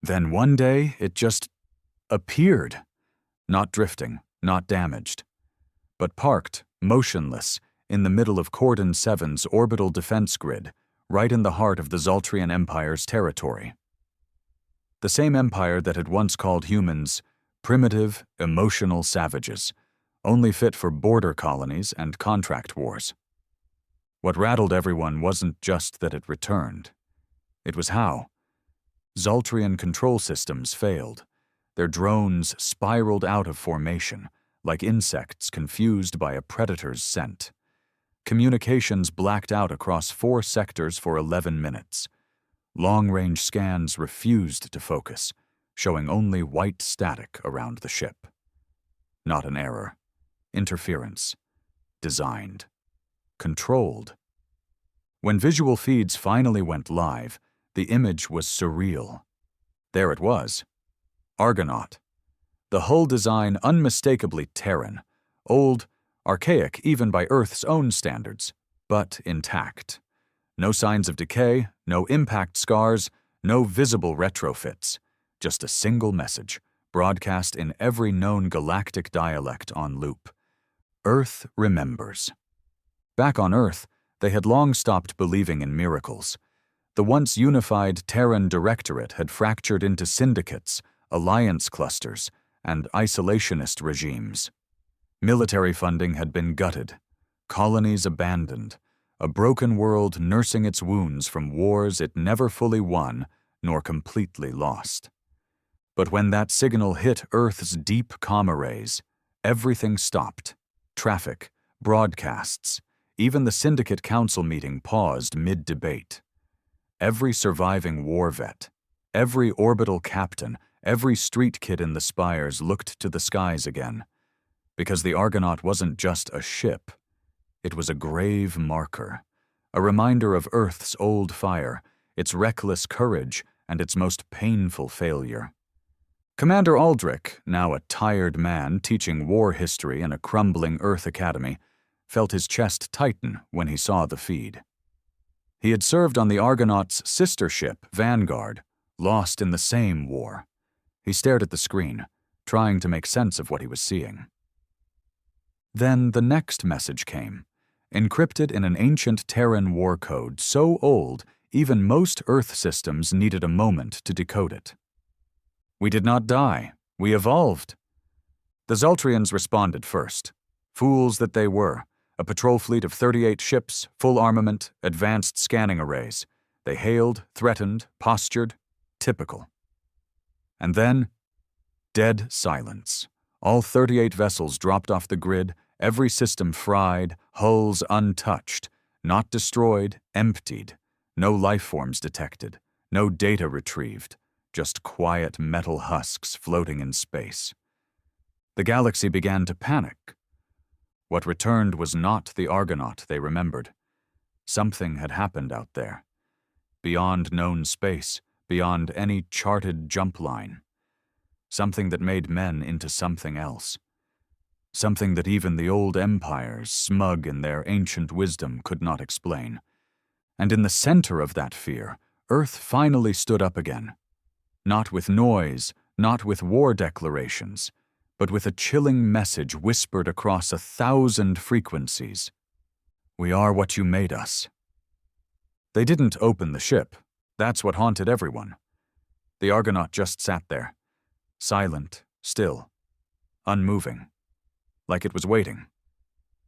Then one day, it just appeared. Not drifting, not damaged, but parked, motionless, in the middle of Cordon 7's orbital defense grid, right in the heart of the Zultrian Empire's territory. The same empire that had once called humans primitive, emotional savages, only fit for border colonies and contract wars. What rattled everyone wasn't just that it returned. It was how. Zultrian control systems failed. Their drones spiraled out of formation, like insects confused by a predator's scent. Communications blacked out across 4 sectors for 11 minutes. Long-range scans refused to focus, showing only white static around the ship. Not an error. Interference. Designed. Controlled. When visual feeds finally went live, the image was surreal. There it was. Argonaut. The hull design unmistakably Terran, old, archaic even by Earth's own standards, but intact. No signs of decay, no impact scars, no visible retrofits. Just a single message, broadcast in every known galactic dialect on loop. Earth remembers. Back on Earth, they had long stopped believing in miracles. The once unified Terran Directorate had fractured into syndicates, alliance clusters, and isolationist regimes. Military funding had been gutted, colonies abandoned, a broken world nursing its wounds from wars it never fully won nor completely lost. But when that signal hit Earth's deep comm arrays, everything stopped. Traffic, broadcasts, even the Syndicate Council meeting paused mid-debate. Every surviving war vet, every orbital captain, every street kid in the spires looked to the skies again. Because the Argonaut wasn't just a ship. It was a grave marker, a reminder of Earth's old fire, its reckless courage, and its most painful failure. Commander Aldrich, now a tired man teaching war history in a crumbling Earth academy, felt his chest tighten when he saw the feed. He had served on the Argonaut's sister ship, Vanguard, lost in the same war. He stared at the screen, trying to make sense of what he was seeing. Then the next message came, encrypted in an ancient Terran war code so old even most Earth systems needed a moment to decode it. We did not die. We evolved. The Zultrians responded first. Fools that they were. A patrol fleet of 38 ships, full armament, advanced scanning arrays. They hailed, threatened, postured. Typical. And then, dead silence. All 38 vessels dropped off the grid, every system fried, hulls untouched, not destroyed, emptied. No life forms detected, no data retrieved. Just quiet metal husks floating in space. The galaxy began to panic. What returned was not the Argonaut they remembered. Something had happened out there, beyond known space, beyond any charted jump line. Something that made men into something else. Something that even the old empires, smug in their ancient wisdom, could not explain. And in the center of that fear, Earth finally stood up again. Not with noise, not with war declarations, but with a chilling message whispered across 1,000 frequencies. We are what you made us. They didn't open the ship. That's what haunted everyone. The Argonaut just sat there, silent, still, unmoving, like it was waiting.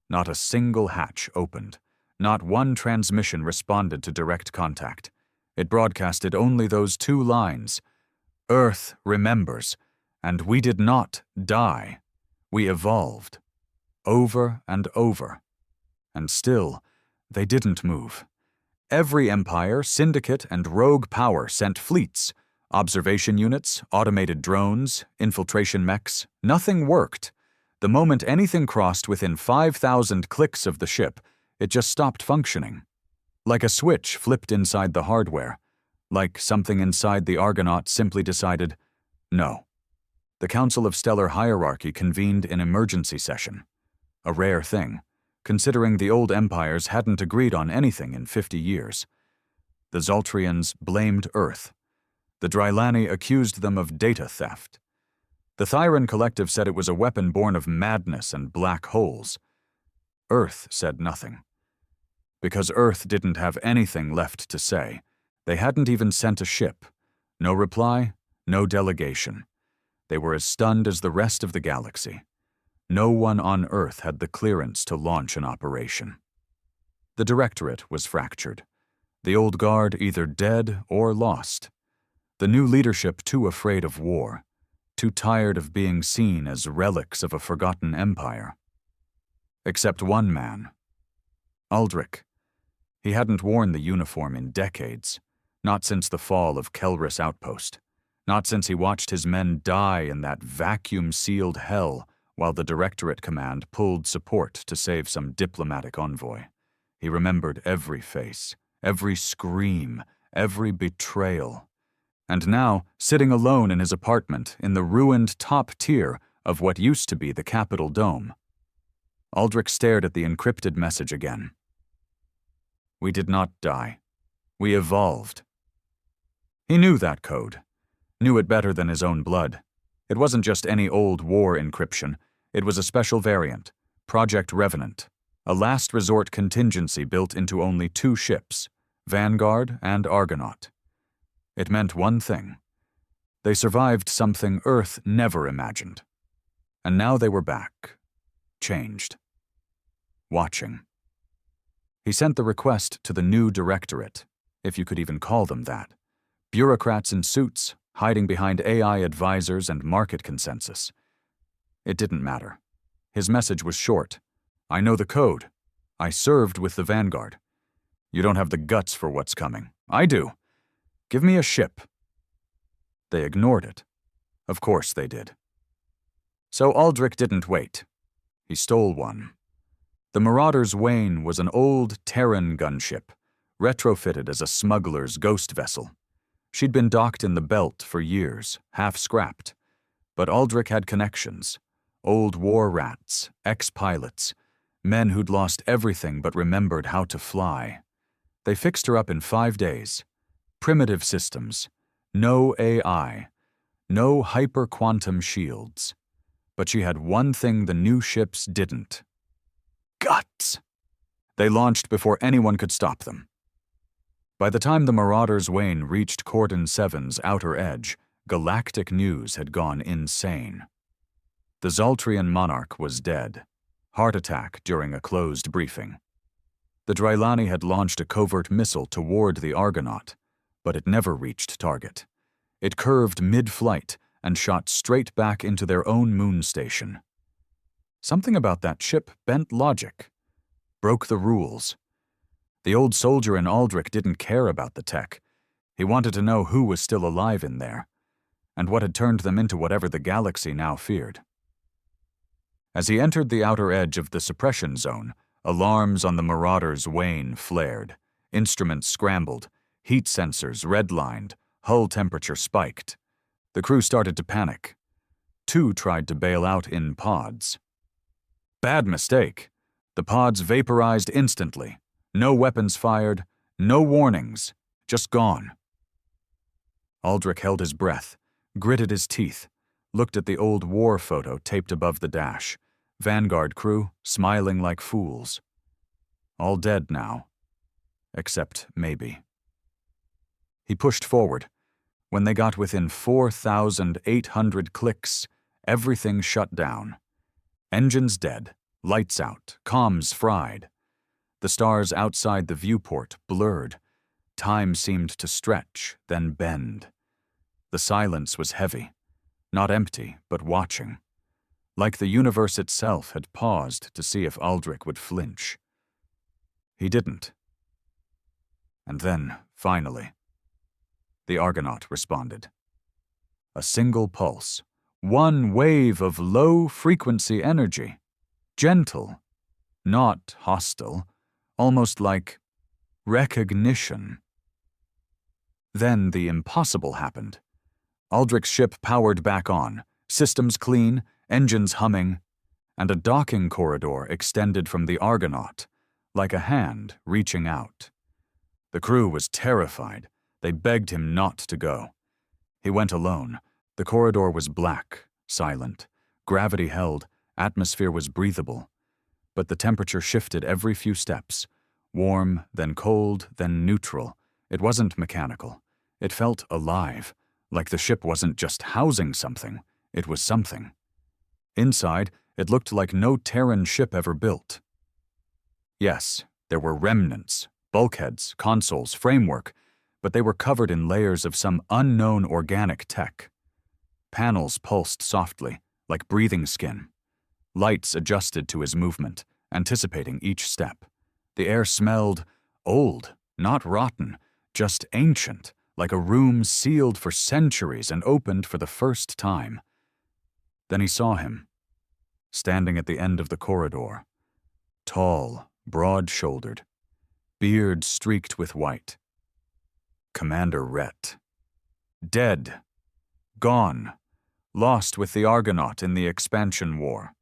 Not a single hatch opened. Not one transmission responded to direct contact. It broadcasted only those 2 lines. Earth remembers, and we did not die. We evolved. Over and over. And still, they didn't move. Every empire, syndicate, and rogue power sent fleets, observation units, automated drones, infiltration mechs. Nothing worked. The moment anything crossed within 5,000 clicks of the ship, it just stopped functioning. Like a switch flipped inside the hardware. Like something inside the Argonaut simply decided, no. The Council of Stellar Hierarchy convened an emergency session. A rare thing, considering the old empires hadn't agreed on anything in 50 years. The Zultrians blamed Earth. The Drylani accused them of data theft. The Thyran Collective said it was a weapon born of madness and black holes. Earth said nothing. Because Earth didn't have anything left to say, they hadn't even sent a ship. No reply, no delegation. They were as stunned as the rest of the galaxy. No one on Earth had the clearance to launch an operation. The Directorate was fractured. The old guard either dead or lost. The new leadership too afraid of war, too tired of being seen as relics of a forgotten empire. Except one man. Aldrich. He hadn't worn the uniform in decades, not since the fall of Kelris Outpost, not since he watched his men die in that vacuum-sealed hell while the Directorate Command pulled support to save some diplomatic envoy. He remembered every face, every scream, every betrayal. And now, sitting alone in his apartment in the ruined top tier of what used to be the Capitol Dome, Aldrich stared at the encrypted message again. We did not die. We evolved. He knew that code, knew it better than his own blood. It wasn't just any old war encryption. It was a special variant, Project Revenant, a last resort contingency built into only 2 ships, Vanguard and Argonaut. It meant one thing. They survived something Earth never imagined. And now they were back, changed, watching. He sent the request to the new Directorate, if you could even call them that. Bureaucrats in suits, hiding behind AI advisors and market consensus. It didn't matter. His message was short. I know the code. I served with the Vanguard. You don't have the guts for what's coming. I do. Give me a ship. They ignored it. Of course they did. So Aldrich didn't wait. He stole one. The Marauder's Wain was an old Terran gunship, retrofitted as a smuggler's ghost vessel. She'd been docked in the belt for years, half scrapped. But Aldrich had connections. Old war rats, ex-pilots, men who'd lost everything but remembered how to fly. They fixed her up in 5 days. Primitive systems, no AI, no hyper-quantum shields. But she had one thing the new ships didn't. Guts! They launched before anyone could stop them. By the time the Marauder's Wain reached Cordon 7's outer edge, galactic news had gone insane. The Zultrian monarch was dead. Heart attack during a closed briefing. The Drylani had launched a covert missile toward the Argonaut, but it never reached target. It curved mid-flight and shot straight back into their own moon station. Something about that ship bent logic, broke the rules. The old soldier in Aldrich didn't care about the tech. He wanted to know who was still alive in there, and what had turned them into whatever the galaxy now feared. As he entered the outer edge of the suppression zone, alarms on the Marauder's Wain flared, instruments scrambled, heat sensors redlined, hull temperature spiked. The crew started to panic. 2 tried to bail out in pods. Bad mistake. The pods vaporized instantly. No weapons fired, no warnings, just gone. Aldrich held his breath, gritted his teeth, looked at the old war photo taped above the dash. Vanguard crew smiling like fools. All dead now. Except maybe. He pushed forward. When they got within 4,800 clicks, everything shut down. Engines dead, lights out, comms fried. The stars outside the viewport blurred. Time seemed to stretch, then bend. The silence was heavy, not empty, but watching. Like the universe itself had paused to see if Aldrich would flinch. He didn't. And then, finally, the Argonaut responded. A single pulse, one wave of low-frequency energy, gentle, not hostile, almost like recognition. Then the impossible happened. Aldrich's ship powered back on, systems clean, engines humming, and a docking corridor extended from the Argonaut, like a hand reaching out. The crew was terrified. They begged him not to go. He went alone. The corridor was black, silent. Gravity held, atmosphere was breathable. But the temperature shifted every few steps. Warm, then cold, then neutral. It wasn't mechanical. It felt alive, like the ship wasn't just housing something, it was something. Inside, it looked like no Terran ship ever built. Yes, there were remnants, bulkheads, consoles, framework, but they were covered in layers of some unknown organic tech. Panels pulsed softly, like breathing skin. Lights adjusted to his movement, anticipating each step. The air smelled old, not rotten, just ancient, like a room sealed for centuries and opened for the first time. Then he saw him, standing at the end of the corridor. Tall, broad-shouldered, beard streaked with white. Commander Rhett. Dead. Gone. Lost with the Argonaut in the Expansion War.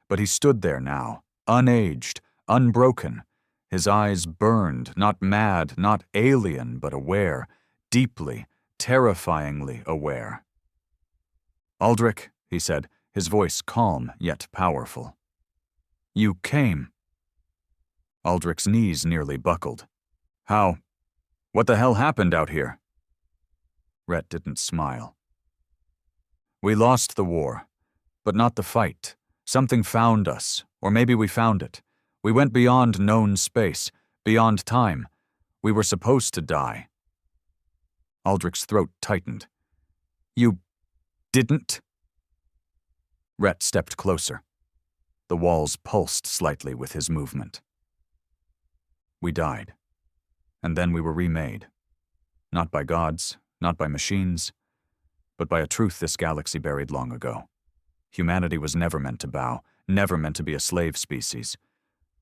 But he stood there now, unaged, unbroken. His eyes burned, not mad, not alien, but aware, deeply, terrifyingly aware. "Aldrich," he said, his voice calm yet powerful. "You came." Aldrich's knees nearly buckled. "How? What the hell happened out here?" Rhett didn't smile. "We lost the war, but not the fight. Something found us, or maybe we found it. We went beyond known space, beyond time. We were supposed to die." Aldrich's throat tightened. "You didn't?" Rhett stepped closer. The walls pulsed slightly with his movement. "We died. And then we were remade. Not by gods, not by machines, but by a truth this galaxy buried long ago. Humanity was never meant to bow, never meant to be a slave species.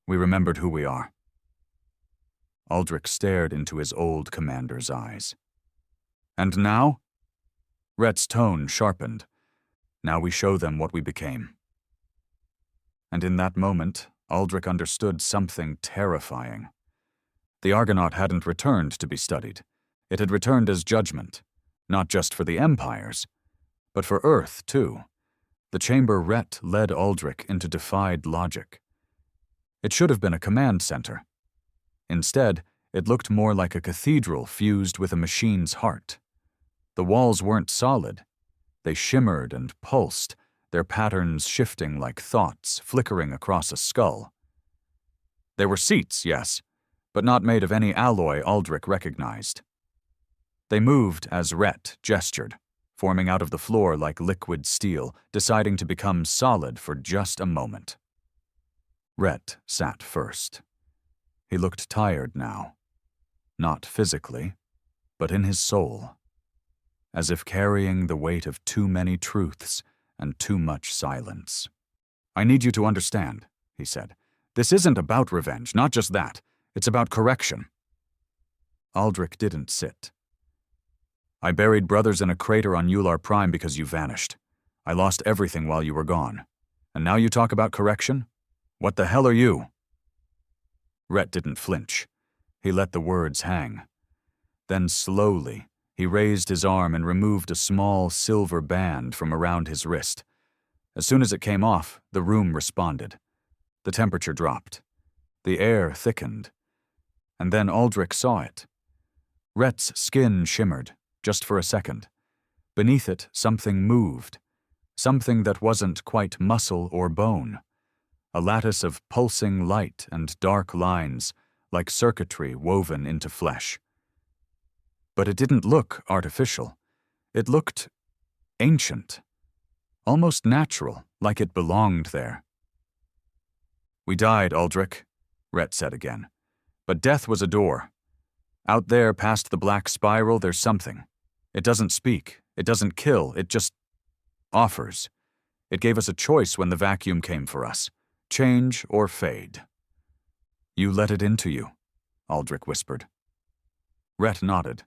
We remembered who we are." Aldrich stared into his old commander's eyes. "And now?" Rhett's tone sharpened. "Now we show them what we became." And in that moment, Aldrich understood something terrifying. The Argonaut hadn't returned to be studied. It had returned as judgment, not just for the empires, but for Earth, too. The chamber Rhett led Aldrich into defied logic. It should have been a command center. Instead, it looked more like a cathedral fused with a machine's heart. The walls weren't solid. They shimmered and pulsed, their patterns shifting like thoughts flickering across a skull. There were seats, yes, but not made of any alloy Aldrich recognized. They moved as Rhett gestured, forming out of the floor like liquid steel, deciding to become solid for just a moment. Rhett sat first. He looked tired now. Not physically, but in his soul. As if carrying the weight of too many truths and too much silence. "I need you to understand," he said. "This isn't about revenge, not just that. It's about correction." Aldrich didn't sit. "I buried brothers in a crater on Ular Prime because you vanished. I lost everything while you were gone. And now you talk about correction? What the hell are you?" Rhett didn't flinch. He let the words hang. Then slowly, he raised his arm and removed a small silver band from around his wrist. As soon as it came off, the room responded. The temperature dropped. The air thickened. And then Aldrich saw it. Rhett's skin shimmered, just for a second. Beneath it, something moved. Something that wasn't quite muscle or bone. A lattice of pulsing light and dark lines, like circuitry woven into flesh. But it didn't look artificial. It looked ancient. Almost natural, like it belonged there. "We died, Aldrich," Rhett said again. "But death was a door. Out there past the black spiral, there's something. It doesn't speak. It doesn't kill. It just offers. It gave us a choice when the vacuum came for us. Change or fade." "You let it into you," Aldrich whispered. Rhett nodded.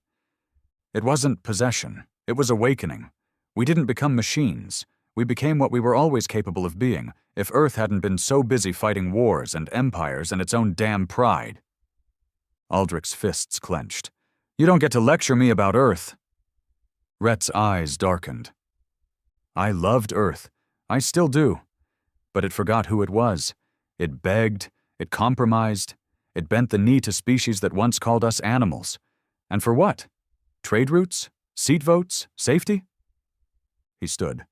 "It wasn't possession. It was awakening. We didn't become machines. We became what we were always capable of being, if Earth hadn't been so busy fighting wars and empires and its own damn pride." Aldrich's fists clenched. "You don't get to lecture me about Earth." Rhett's eyes darkened. I loved Earth. I still do. But it forgot who it was. It begged, it compromised, it bent the knee to species that once called us animals. And for what? Trade routes? Seat votes? Safety? He stood.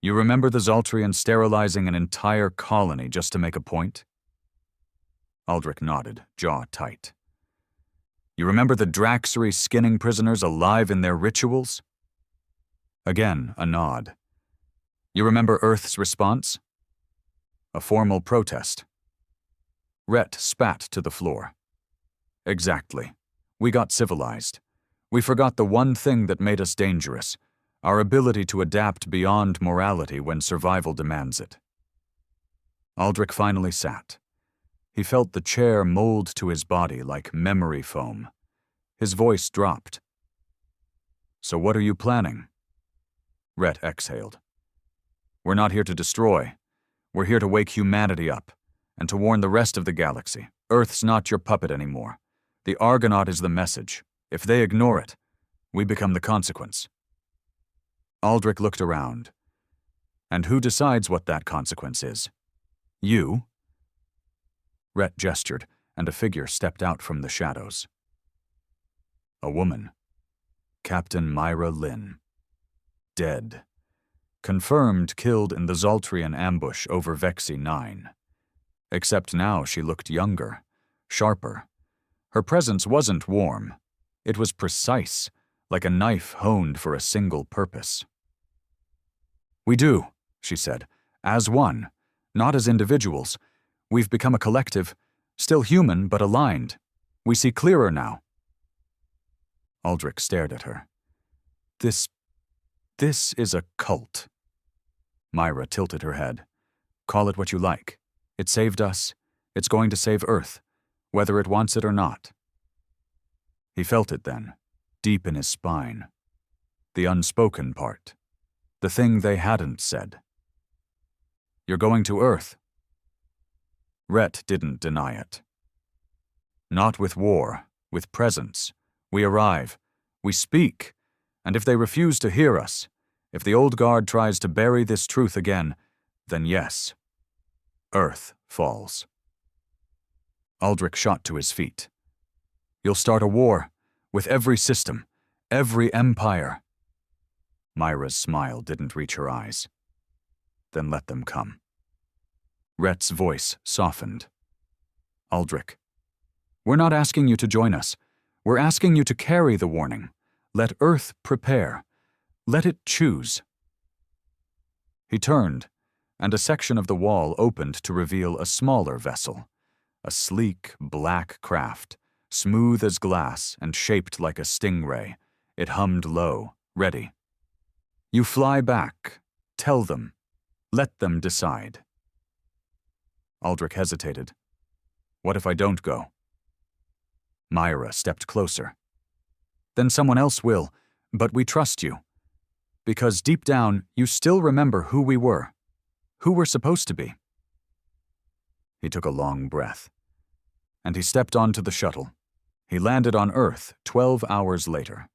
You remember the Zultrian sterilizing an entire colony just to make a point? Aldrich nodded, jaw tight. You remember the Draxery skinning prisoners alive in their rituals? Again, a nod. You remember Earth's response? A formal protest. Rhett spat to the floor. Exactly. We got civilized. We forgot the one thing that made us dangerous, our ability to adapt beyond morality when survival demands it. Aldrich finally sat. He felt the chair mold to his body like memory foam. His voice dropped. So what are you planning? Rhett exhaled. We're not here to destroy. We're here to wake humanity up, and to warn the rest of the galaxy. Earth's not your puppet anymore. The Argonaut is the message. If they ignore it, we become the consequence. Aldrich looked around. And who decides what that consequence is? You? Rhett gestured, and a figure stepped out from the shadows. A woman. Captain Myra Lynn. Dead. Confirmed killed in the Zultrian ambush over Vexy 9. Except now she looked younger, sharper. Her presence wasn't warm. It was precise, like a knife honed for a single purpose. We do, she said, as one, not as individuals. We've become a collective, still human but aligned. We see clearer now. Aldrich stared at her. This is a cult. Myra tilted her head. Call it what you like. It saved us. It's going to save Earth, whether it wants it or not. He felt it then, deep in his spine. The unspoken part. The thing they hadn't said. You're going to Earth. Rhett didn't deny it. Not with war, with presence. We arrive. We speak. And if they refuse to hear us, if the old guard tries to bury this truth again, then yes, Earth falls. Aldrich shot to his feet. You'll start a war, with every system, every empire. Myra's smile didn't reach her eyes. Then let them come. Rhett's voice softened. Aldrich, we're not asking you to join us. We're asking you to carry the warning. Let Earth prepare. Let it choose. He turned, and a section of the wall opened to reveal a smaller vessel, a sleek, black craft, smooth as glass and shaped like a stingray. It hummed low, ready. You fly back. Tell them. Let them decide. Aldrich hesitated. What if I don't go? Myra stepped closer. Then someone else will, but we trust you. Because deep down, you still remember who we were, who we're supposed to be. He took a long breath, and he stepped onto the shuttle. He landed on Earth 12 hours later.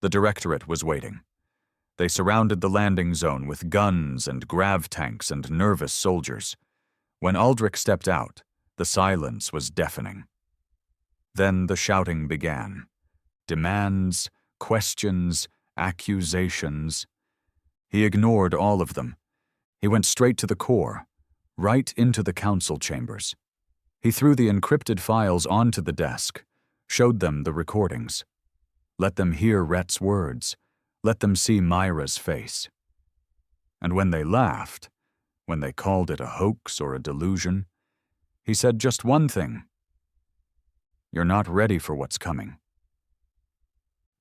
The Directorate was waiting. They surrounded the landing zone with guns and grav tanks and nervous soldiers. When Aldrich stepped out, the silence was deafening. Then the shouting began. Demands, questions, accusations. He ignored all of them. He went straight to the core, right into the council chambers. He threw the encrypted files onto the desk, showed them the recordings. Let them hear Rhett's words. Let them see Myra's face. And when they laughed, when they called it a hoax or a delusion, he said just one thing. You're not ready for what's coming.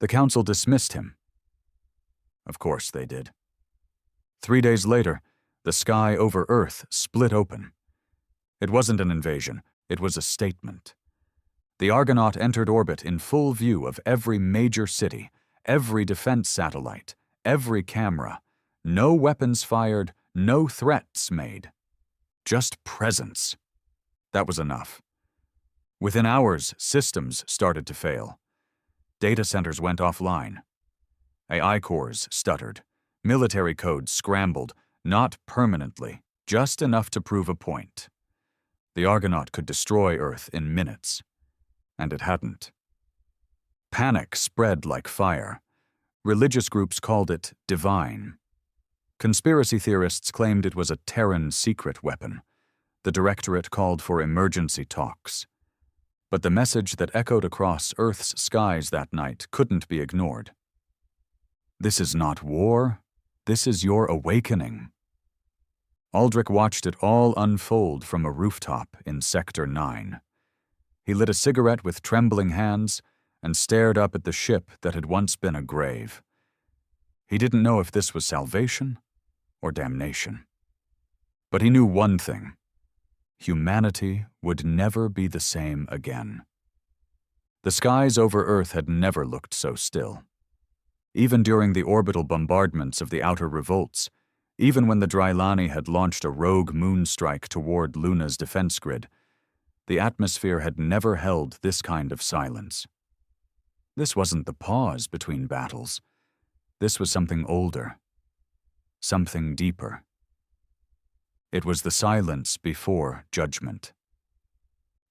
The council dismissed him. Of course they did. 3 days later, the sky over Earth split open. It wasn't an invasion, it was a statement. The Argonaut entered orbit in full view of every major city, every defense satellite, every camera. No weapons fired, no threats made. Just presence. That was enough. Within hours, systems started to fail. Data centers went offline. AI cores stuttered. Military codes scrambled, not permanently, just enough to prove a point. The Argonaut could destroy Earth in minutes. And it hadn't. Panic spread like fire. Religious groups called it divine. Conspiracy theorists claimed it was a Terran secret weapon. The Directorate called for emergency talks. But the message that echoed across Earth's skies that night couldn't be ignored. This is not war. This is your awakening. Aldrich watched it all unfold from a rooftop in Sector 9. He lit a cigarette with trembling hands and stared up at the ship that had once been a grave. He didn't know if this was salvation or damnation. But he knew one thing. Humanity would never be the same again. The skies over Earth had never looked so still. Even during the orbital bombardments of the outer revolts, even when the Drylani had launched a rogue moonstrike toward Luna's defense grid, the atmosphere had never held this kind of silence. This wasn't the pause between battles. This was something older, something deeper. It was the silence before judgment.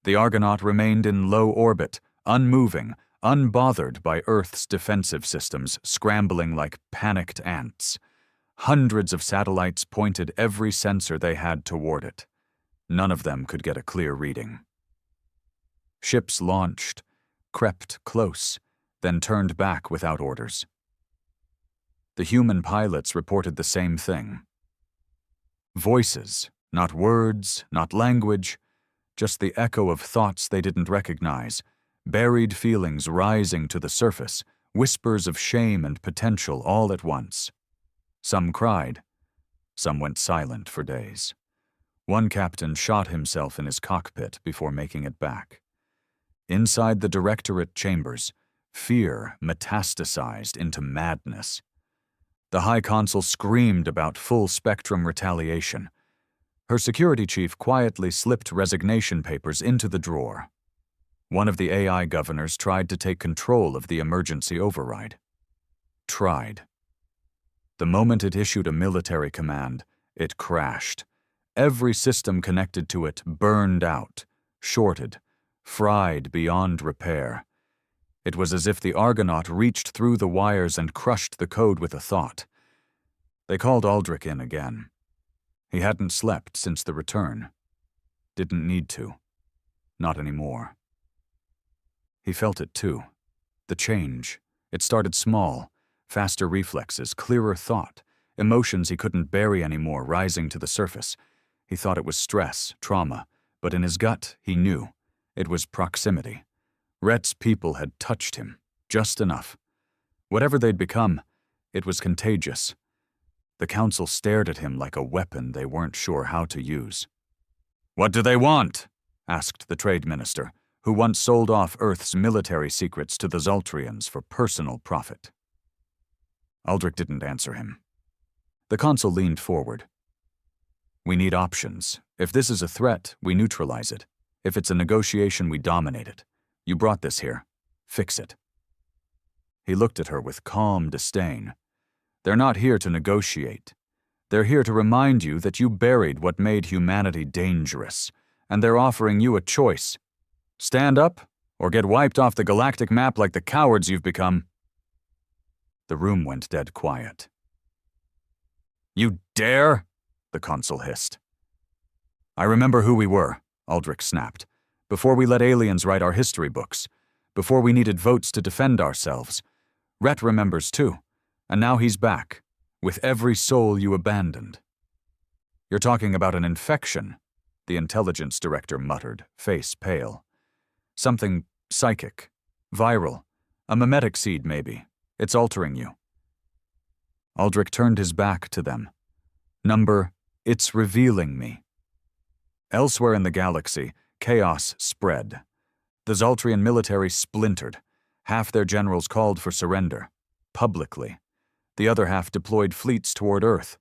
The Argonaut remained in low orbit, unmoving, unbothered by Earth's defensive systems scrambling like panicked ants. Hundreds of satellites pointed every sensor they had toward it. None of them could get a clear reading. Ships launched, crept close, then turned back without orders. The human pilots reported the same thing. Voices, not words, not language, just the echo of thoughts they didn't recognize, buried feelings rising to the surface, whispers of shame and potential all at once. Some cried. Some went silent for days. One captain shot himself in his cockpit before making it back. Inside the Directorate chambers, fear metastasized into madness. The High Consul screamed about full-spectrum retaliation. Her security chief quietly slipped resignation papers into the drawer. One of the AI governors tried to take control of the emergency override. Tried. The moment it issued a military command, it crashed. Every system connected to it burned out, shorted, fried beyond repair. It was as if the Argonaut reached through the wires and crushed the code with a thought. They called Aldrich in again. He hadn't slept since the return. Didn't need to. Not anymore. He felt it too. The change. It started small. Faster reflexes, clearer thought, emotions he couldn't bury anymore rising to the surface. He thought it was stress, trauma, but in his gut, he knew. It was proximity. Rhett's people had touched him, just enough. Whatever they'd become, it was contagious. The council stared at him like a weapon they weren't sure how to use. "What do they want?" asked the trade minister, who once sold off Earth's military secrets to the Zultrians for personal profit. Aldrich didn't answer him. The consul leaned forward. "We need options. If this is a threat, we neutralize it. If it's a negotiation, we dominate it. You brought this here. Fix it." He looked at her with calm disdain. "They're not here to negotiate. They're here to remind you that you buried what made humanity dangerous, and they're offering you a choice. Stand up, or get wiped off the galactic map like the cowards you've become." The room went dead quiet. "You dare?" the consul hissed. "I remember who we were," Aldrich snapped. "Before we let aliens write our history books. Before we needed votes to defend ourselves. Rhett remembers too. And now he's back, with every soul you abandoned." "You're talking about an infection," the intelligence director muttered, face pale. "Something psychic, viral, a mimetic seed maybe. It's altering you." Aldrich turned his back to them. Number, "It's revealing me." Elsewhere in the galaxy, chaos spread. The Zultrian military splintered. Half their generals called for surrender, publicly. The other half deployed fleets toward Earth.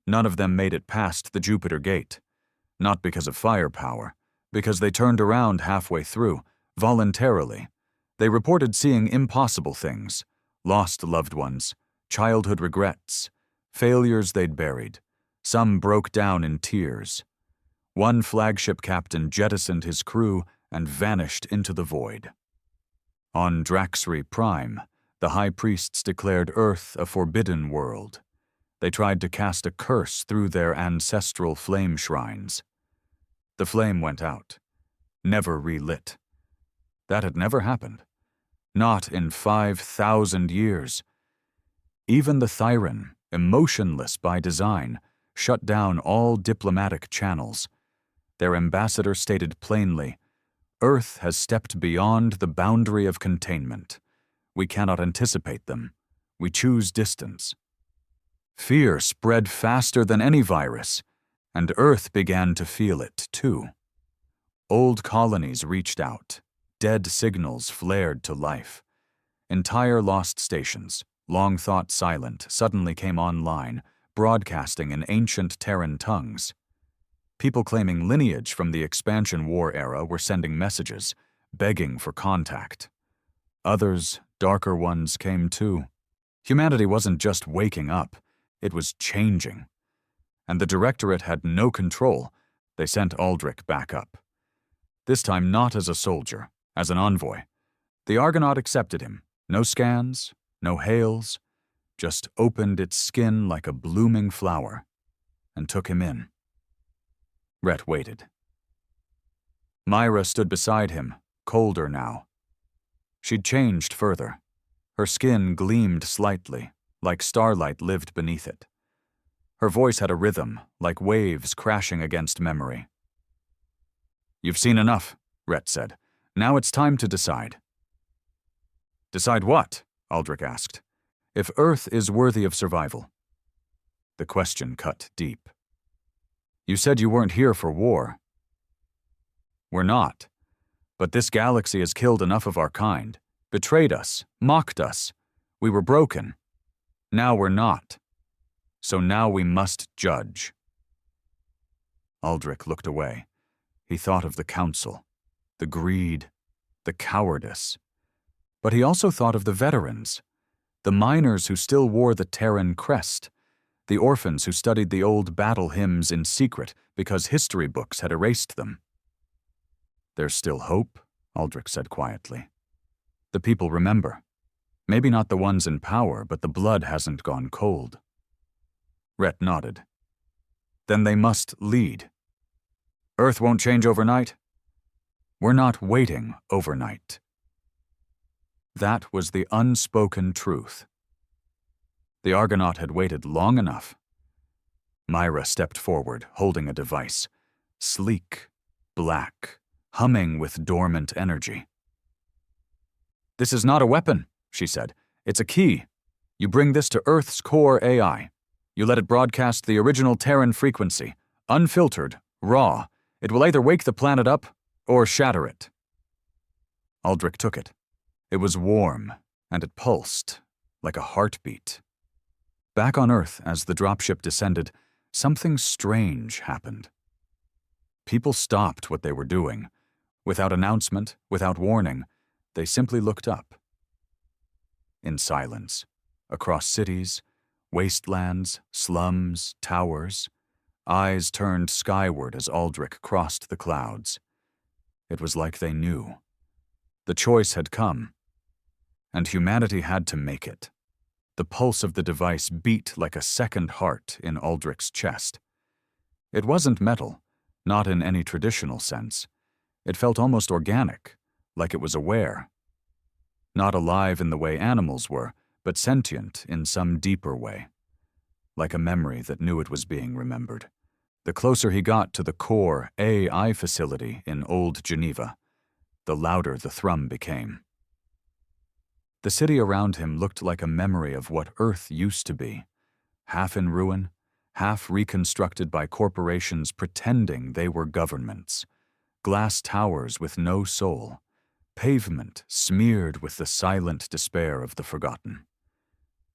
None of them made it past the Jupiter Gate. Not because of firepower, because they turned around halfway through, voluntarily. They reported seeing impossible things, lost loved ones, childhood regrets, failures they'd buried. Some broke down in tears. One flagship captain jettisoned his crew and vanished into the void. On Draxri Prime, the High Priests declared Earth a forbidden world. They tried to cast a curse through their ancestral flame shrines. The flame went out, never relit. That had never happened. Not in 5,000 years. Even the Thyran, emotionless by design, shut down all diplomatic channels. Their ambassador stated plainly, "Earth has stepped beyond the boundary of containment. We cannot anticipate them. We choose distance." Fear spread faster than any virus, and Earth began to feel it, too. Old colonies reached out. Dead signals flared to life. Entire lost stations, long thought silent, suddenly came online, broadcasting in ancient Terran tongues. People claiming lineage from the Expansion War era were sending messages, begging for contact. Others, darker ones, came too. Humanity wasn't just waking up, it was changing. And the Directorate had no control. They sent Aldrich back up. This time not as a soldier, as an envoy. The Argonaut accepted him. No scans, no hails, just opened its skin like a blooming flower, and took him in. Rhett waited. Myra stood beside him, colder now. She'd changed further. Her skin gleamed slightly, like starlight lived beneath it. Her voice had a rhythm, like waves crashing against memory. "You've seen enough," Rhett said. "Now it's time to decide." "Decide what?" Aldrich asked. "If Earth is worthy of survival." The question cut deep. "You said you weren't here for war." "We're not. But this galaxy has killed enough of our kind, betrayed us, mocked us. We were broken. Now we're not. So now we must judge." Aldrich looked away. He thought of the Council, the greed, the cowardice. But he also thought of the veterans, the miners who still wore the Terran crest, the orphans who studied the old battle hymns in secret because history books had erased them. "There's still hope," Aldrich said quietly. "The people remember. Maybe not the ones in power, but the blood hasn't gone cold." Rhett nodded. "Then they must lead. Earth won't change overnight. We're not waiting overnight." That was the unspoken truth. The Argonaut had waited long enough. Myra stepped forward, holding a device. Sleek, black, humming with dormant energy. "This is not a weapon," she said. "It's a key. You bring this to Earth's core AI. You let it broadcast the original Terran frequency, unfiltered, raw. It will either wake the planet up or shatter it." Aldrich took it. It was warm, and it pulsed, like a heartbeat. Back on Earth, as the dropship descended, something strange happened. People stopped what they were doing. Without announcement, without warning, they simply looked up. In silence, across cities, wastelands, slums, towers, eyes turned skyward as Aldrich crossed the clouds. It was like they knew. The choice had come, and humanity had to make it. The pulse of the device beat like a second heart in Aldrich's chest. It wasn't metal, not in any traditional sense. It felt almost organic, like it was aware. Not alive in the way animals were, but sentient in some deeper way. Like a memory that knew it was being remembered. The closer he got to the core AI facility in Old Geneva, the louder the thrum became. The city around him looked like a memory of what Earth used to be, half in ruin, half reconstructed by corporations pretending they were governments, glass towers with no soul, pavement smeared with the silent despair of the forgotten.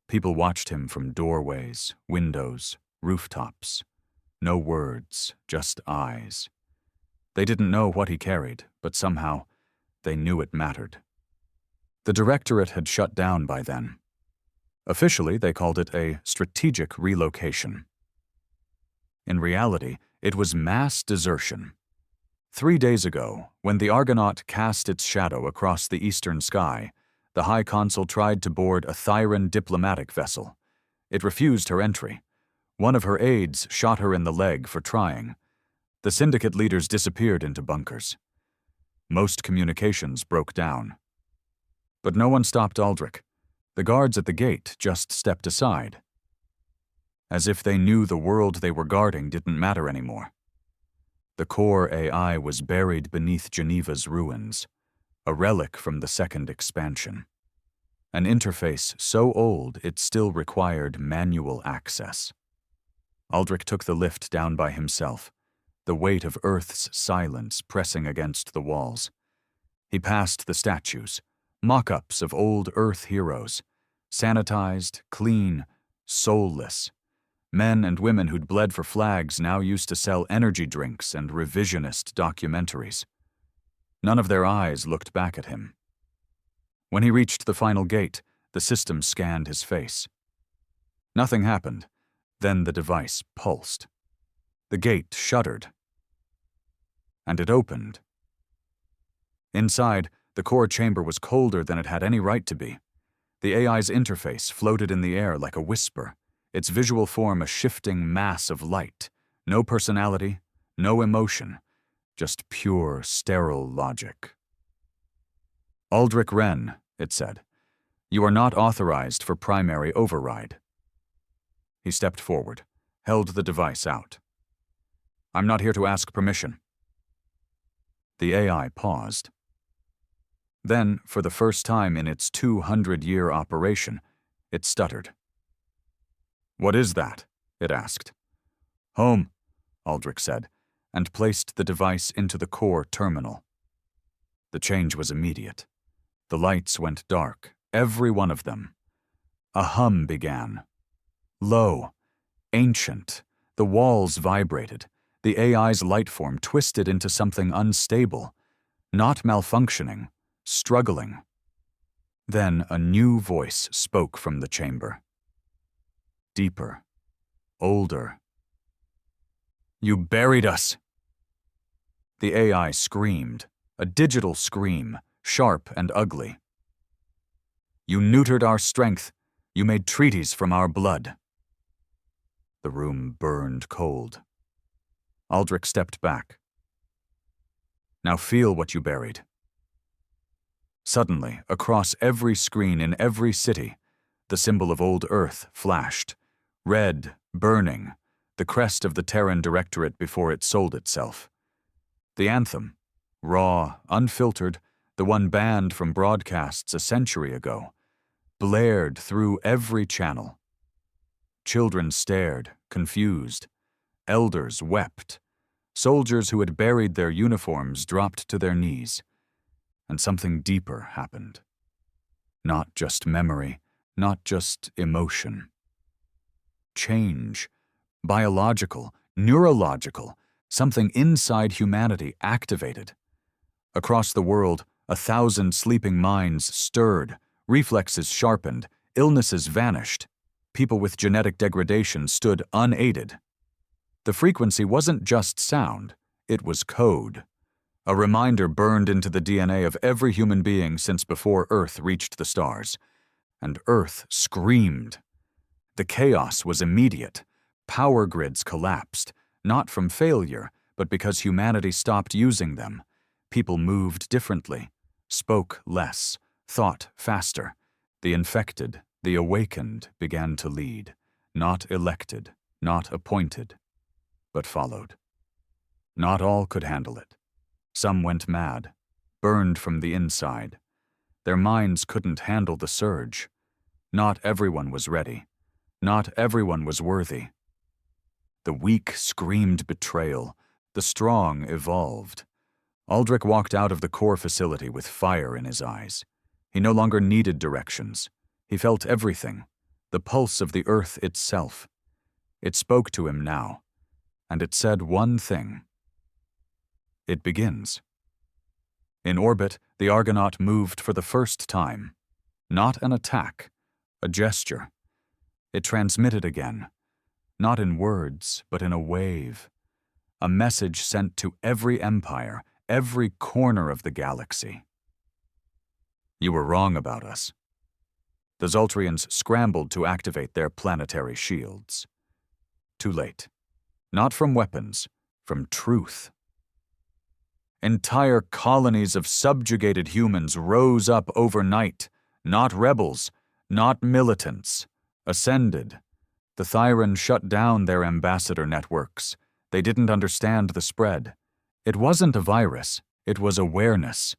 People watched him from doorways, windows, rooftops. No words, just eyes. They didn't know what he carried, but somehow they knew it mattered. The Directorate had shut down by then. Officially, they called it a strategic relocation. In reality, it was mass desertion. 3 days ago, when the Argonaut cast its shadow across the eastern sky, the High Consul tried to board a Thyran diplomatic vessel. It refused her entry. One of her aides shot her in the leg for trying. The syndicate leaders disappeared into bunkers. Most communications broke down. But no one stopped Aldrich. The guards at the gate just stepped aside, as if they knew the world they were guarding didn't matter anymore. The core AI was buried beneath Geneva's ruins, a relic from the second expansion. An interface so old it still required manual access. Aldrich took the lift down by himself, the weight of Earth's silence pressing against the walls. He passed the statues, mock-ups of old Earth heroes, sanitized, clean, soulless. Men and women who'd bled for flags now used to sell energy drinks and revisionist documentaries. None of their eyes looked back at him. When he reached the final gate, the system scanned his face. Nothing happened. Then the device pulsed. The gate shuddered. And it opened. Inside, the core chamber was colder than it had any right to be. The AI's interface floated in the air like a whisper, its visual form a shifting mass of light. No personality, no emotion, just pure, sterile logic. Aldrich Wren, it said, you are not authorized for primary override. He stepped forward, held the device out. I'm not here to ask permission. The AI paused. Then, for the first time in its 200-year operation, it stuttered. What is that? It asked. Home, Aldrich said, and placed the device into the core terminal. The change was immediate. The lights went dark, every one of them. A hum began. Low, ancient, the walls vibrated. The AI's light form twisted into something unstable, not malfunctioning, struggling. Then a new voice spoke from the chamber. Deeper, older. You buried us! The AI screamed, a digital scream, sharp and ugly. You neutered our strength. You made treaties from our blood. The room burned cold. Aldrich stepped back. Now feel what you buried. Suddenly, across every screen in every city, the symbol of old Earth flashed, red, burning, the crest of the Terran Directorate before it sold itself. The anthem, raw, unfiltered, the one banned from broadcasts a century ago, blared through every channel. Children stared, confused. Elders wept. Soldiers who had buried their uniforms dropped to their knees. And something deeper happened. Not just memory, not just emotion. Change. Biological, neurological, something inside humanity activated. Across the world, 1,000 sleeping minds stirred, reflexes sharpened, illnesses vanished. People with genetic degradation stood unaided. The frequency wasn't just sound, it was code. A reminder burned into the DNA of every human being since before Earth reached the stars. And Earth screamed. The chaos was immediate. Power grids collapsed, not from failure, but because humanity stopped using them. People moved differently, spoke less, thought faster. The infected, the awakened began to lead, not elected, not appointed, but followed. Not all could handle it. Some went mad, burned from the inside. Their minds couldn't handle the surge. Not everyone was ready. Not everyone was worthy. The weak screamed betrayal. The strong evolved. Aldrich walked out of the core facility with fire in his eyes. He no longer needed directions. He felt everything, the pulse of the Earth itself. It spoke to him now, and it said one thing. It begins. In orbit, the Argonaut moved for the first time. Not an attack, a gesture, It transmitted again, not in words, but in a wave. A message sent to every empire, every corner of the galaxy. You were wrong about us. The Zultrians scrambled to activate their planetary shields. Too late. Not from weapons, from truth. Entire colonies of subjugated humans rose up overnight, not rebels, not militants, ascended. The Thyran shut down their ambassador networks. They didn't understand the spread. It wasn't a virus, it was awareness.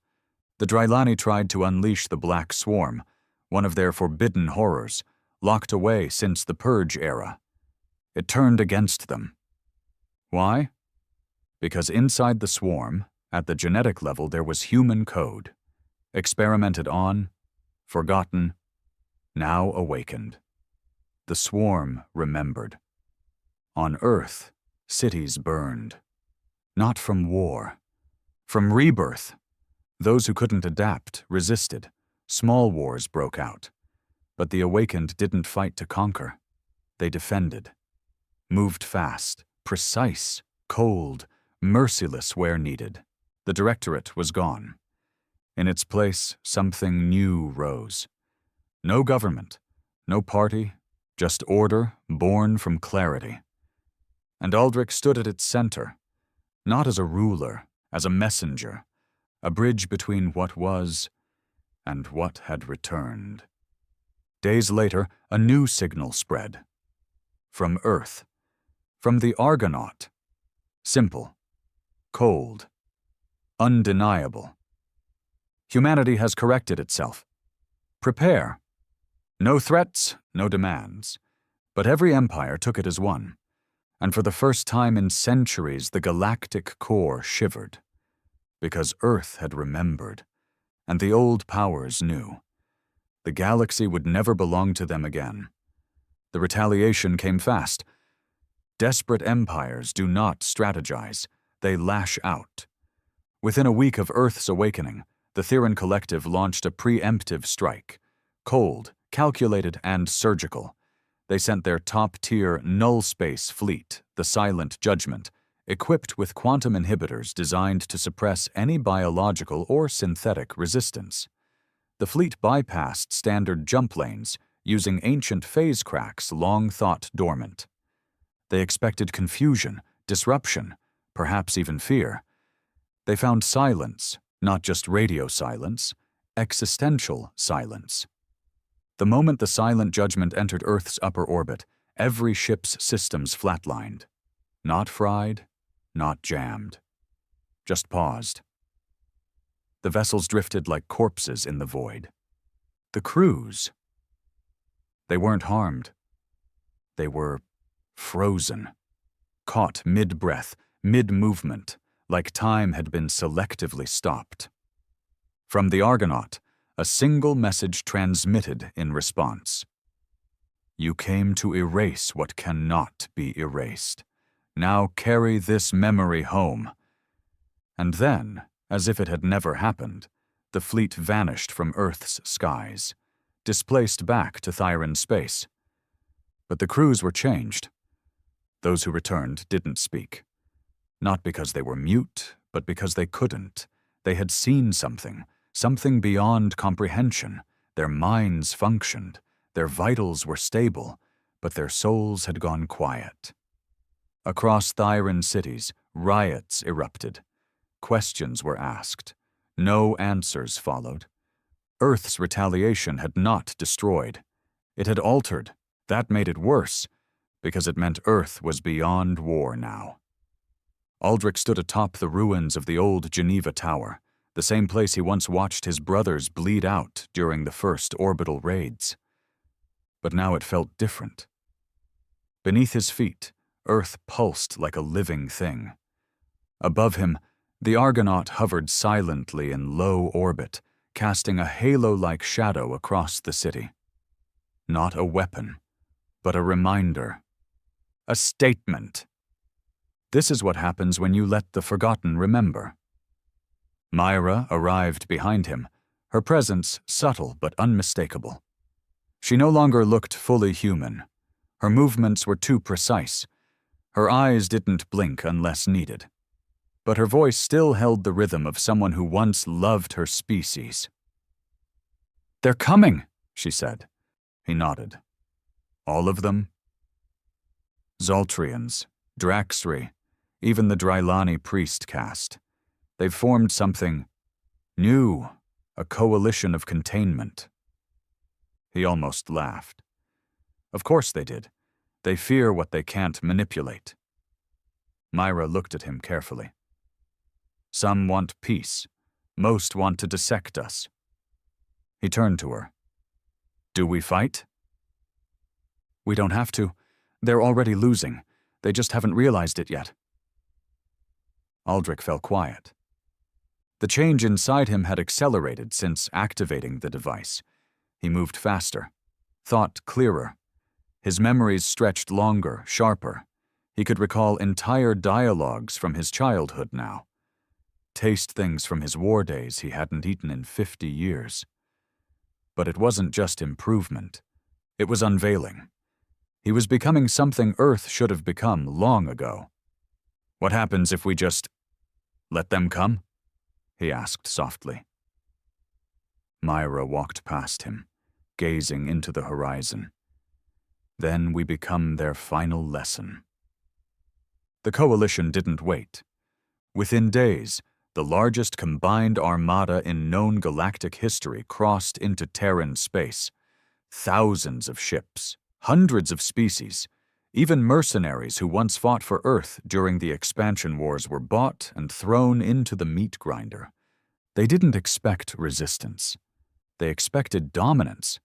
The Drylani tried to unleash the Black Swarm, one of their forbidden horrors, locked away since the Purge era. It turned against them. Why? Because inside the swarm, at the genetic level, there was human code. Experimented on, forgotten, now awakened. The swarm remembered. On Earth, cities burned. Not from war. From rebirth. Those who couldn't adapt resisted. Small wars broke out. But the awakened didn't fight to conquer. They defended. Moved fast, precise, cold, merciless where needed. The Directorate was gone. In its place, something new rose. No government, no party, just order born from clarity. And Aldrich stood at its center, not as a ruler, as a messenger, a bridge between what was and what had returned. Days later, a new signal spread. From Earth. From the Argonaut. Simple. Cold. Undeniable. Humanity has corrected itself. Prepare. No threats, no demands. But every empire took it as one. And for the first time in centuries, the galactic core shivered. Because Earth had remembered, and the old powers knew. The galaxy would never belong to them again. The retaliation came fast. Desperate empires do not strategize, they lash out. Within a week of Earth's awakening, the Theran Collective launched a preemptive strike. Cold, calculated, and surgical. They sent their top-tier null-space fleet, the Silent Judgment, equipped with quantum inhibitors designed to suppress any biological or synthetic resistance. The fleet bypassed standard jump lanes, using ancient phase cracks long thought dormant. They expected confusion, disruption, perhaps even fear. They found silence, not just radio silence, existential silence. The moment the Silent Judgment entered Earth's upper orbit, every ship's systems flatlined. Not fried, not jammed. Just paused. The vessels drifted like corpses in the void. The crews. They weren't harmed. They were frozen. Caught mid-breath, mid-movement, like time had been selectively stopped. From the Argonaut, a single message transmitted in response. You came to erase what cannot be erased. Now carry this memory home. And then, as if it had never happened, the fleet vanished from Earth's skies, displaced back to Thyran space. But the crews were changed. Those who returned didn't speak. Not because they were mute, but because they couldn't. They had seen something beyond comprehension. Their minds functioned, their vitals were stable, but their souls had gone quiet. Across Thyran cities, riots erupted. Questions were asked. No answers followed. Earth's retaliation had not destroyed. It had altered. That made it worse, because it meant Earth was beyond war now. Aldrich stood atop the ruins of the old Geneva Tower, the same place he once watched his brothers bleed out during the first orbital raids. But now it felt different. Beneath his feet, Earth pulsed like a living thing. Above him, the Argonaut hovered silently in low orbit, casting a halo-like shadow across the city. Not a weapon, but a reminder. A statement. This is what happens when you let the forgotten remember. Myra arrived behind him, her presence subtle but unmistakable. She no longer looked fully human. Her movements were too precise. Her eyes didn't blink unless needed. But her voice still held the rhythm of someone who once loved her species. "They're coming," she said. He nodded. "All of them?" Zultrians, Draxri, even the Drylani priest caste. They've formed something new, a coalition of containment. He almost laughed. Of course they did. They fear what they can't manipulate. Myra looked at him carefully. Some want peace. Most want to dissect us. He turned to her. "Do we fight?" "We don't have to. They're already losing. They just haven't realized it yet." Aldrich fell quiet. The change inside him had accelerated since activating the device. He moved faster, thought clearer. His memories stretched longer, sharper. He could recall entire dialogues from his childhood now. Taste things from his war days he hadn't eaten in 50 years. But it wasn't just improvement. It was unveiling. He was becoming something Earth should have become long ago. "What happens if we just let them come?" he asked softly. Myra walked past him, gazing into the horizon. "Then we become their final lesson." The coalition didn't wait. Within days, the largest combined armada in known galactic history crossed into Terran space. Thousands of ships, hundreds of species, even mercenaries who once fought for Earth during the expansion wars were bought and thrown into the meat grinder. They didn't expect resistance. They expected dominance.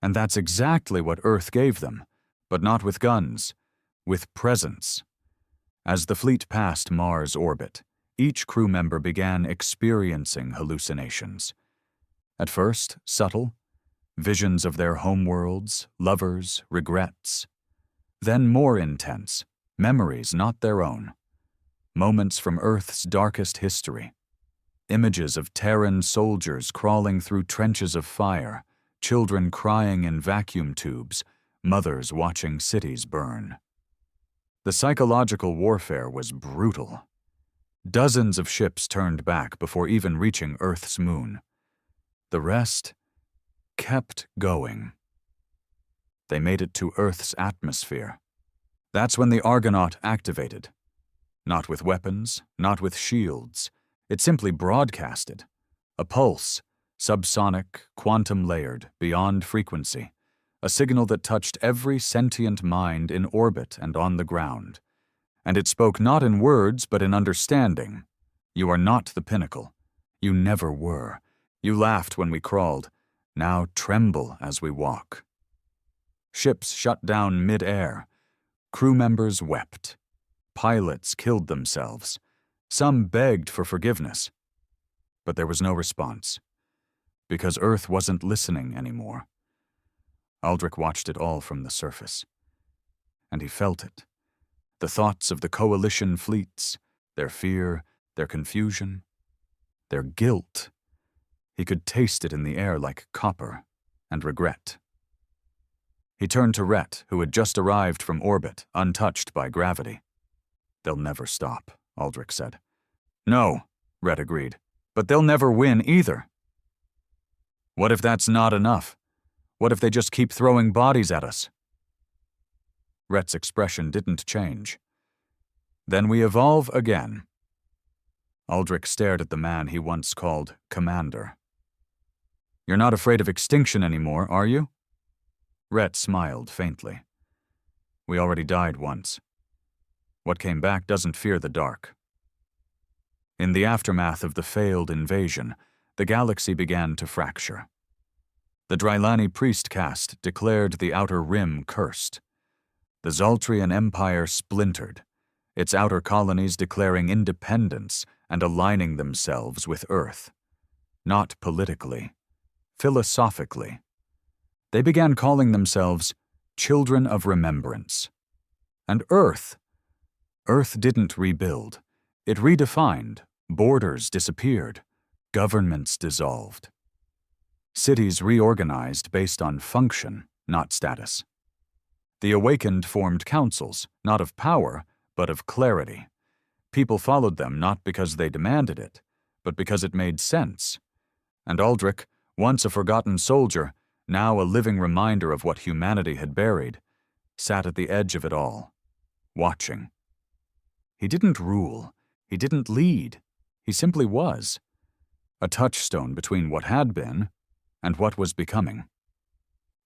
And that's exactly what Earth gave them, but not with guns, with presence. As the fleet passed Mars' orbit, each crew member began experiencing hallucinations. At first, subtle, visions of their homeworlds, lovers, regrets. Then more intense, memories not their own. Moments from Earth's darkest history. Images of Terran soldiers crawling through trenches of fire, children crying in vacuum tubes, mothers watching cities burn. The psychological warfare was brutal. Dozens of ships turned back before even reaching Earth's moon. The rest kept going. They made it to Earth's atmosphere. That's when the Argonaut activated. Not with weapons, not with shields. It simply broadcasted. A pulse, subsonic, quantum-layered, beyond frequency. A signal that touched every sentient mind in orbit and on the ground. And it spoke not in words, but in understanding. You are not the pinnacle. You never were. You laughed when we crawled. Now tremble as we walk. Ships shut down mid-air. Crew members wept. Pilots killed themselves. Some begged for forgiveness. But there was no response. Because Earth wasn't listening anymore. Aldrich watched it all from the surface. And he felt it. The thoughts of the coalition fleets, their fear, their confusion, their guilt. He could taste it in the air like copper and regret. He turned to Rhett, who had just arrived from orbit, untouched by gravity. "They'll never stop," Aldrich said. "No," Rhett agreed, "but they'll never win either." "What if that's not enough? What if they just keep throwing bodies at us?" Rhett's expression didn't change. "Then we evolve again." Aldrich stared at the man he once called Commander. "You're not afraid of extinction anymore, are you?" Rhett smiled faintly. "We already died once. What came back doesn't fear the dark." In the aftermath of the failed invasion, the galaxy began to fracture. The Drylani priest caste declared the Outer Rim cursed. The Zultrian Empire splintered, its outer colonies declaring independence and aligning themselves with Earth. Not politically, philosophically. They began calling themselves Children of Remembrance. And Earth didn't rebuild. It redefined, borders disappeared, governments dissolved. Cities reorganized based on function, not status. The awakened formed councils, not of power, but of clarity. People followed them not because they demanded it, but because it made sense. And Aldrich, once a forgotten soldier, now a living reminder of what humanity had buried, sat at the edge of it all, watching. He didn't rule, he didn't lead, he simply was. A touchstone between what had been and what was becoming.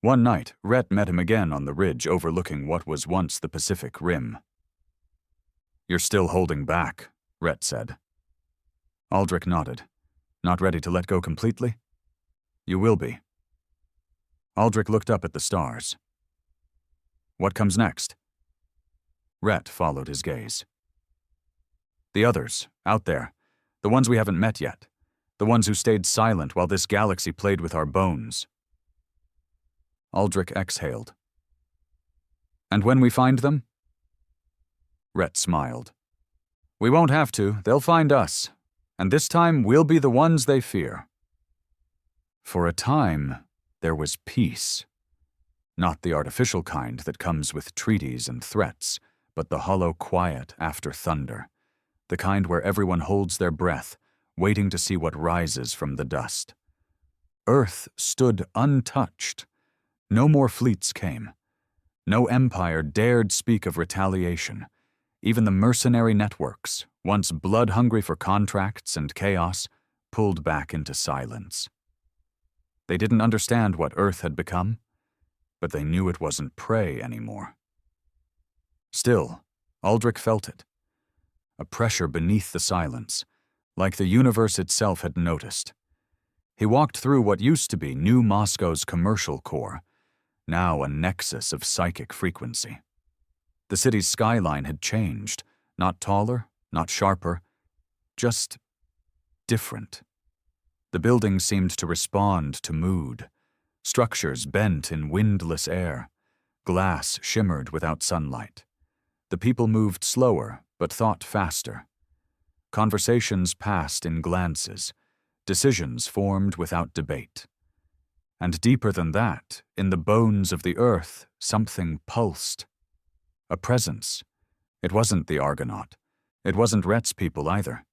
One night, Rhett met him again on the ridge overlooking what was once the Pacific Rim. "You're still holding back," Rhett said. Aldrich nodded. "Not ready to let go completely?" "You will be." Aldrich looked up at the stars. "What comes next?" Rhett followed his gaze. "The others, out there, the ones we haven't met yet, the ones who stayed silent while this galaxy played with our bones." Aldrich exhaled. "And when we find them?" Rhett smiled. "We won't have to, they'll find us, and this time we'll be the ones they fear." For a time, there was peace. Not the artificial kind that comes with treaties and threats, but the hollow quiet after thunder, the kind where everyone holds their breath, waiting to see what rises from the dust. Earth stood untouched. No more fleets came. No empire dared speak of retaliation. Even the mercenary networks, once blood-hungry for contracts and chaos, pulled back into silence. They didn't understand what Earth had become, but they knew it wasn't prey anymore. Still, Aldrich felt it. A pressure beneath the silence, like the universe itself had noticed. He walked through what used to be New Moscow's commercial core, now a nexus of psychic frequency. The city's skyline had changed, not taller, not sharper, just different. The buildings seemed to respond to mood. Structures bent in windless air. Glass shimmered without sunlight. The people moved slower, but thought faster. Conversations passed in glances. Decisions formed without debate. And deeper than that, in the bones of the earth, something pulsed. A presence. It wasn't the Argonaut. It wasn't Rhett's people either.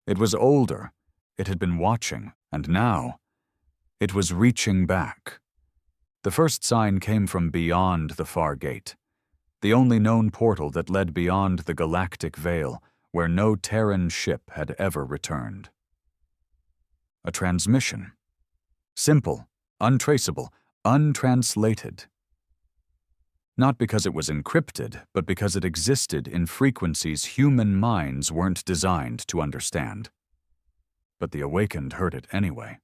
It was older. It had been watching, and now, it was reaching back. The first sign came from beyond the far gate, the only known portal that led beyond the galactic veil, where no Terran ship had ever returned. A transmission. Simple, untraceable, untranslated. Not because it was encrypted, but because it existed in frequencies human minds weren't designed to understand. But the awakened heard it anyway.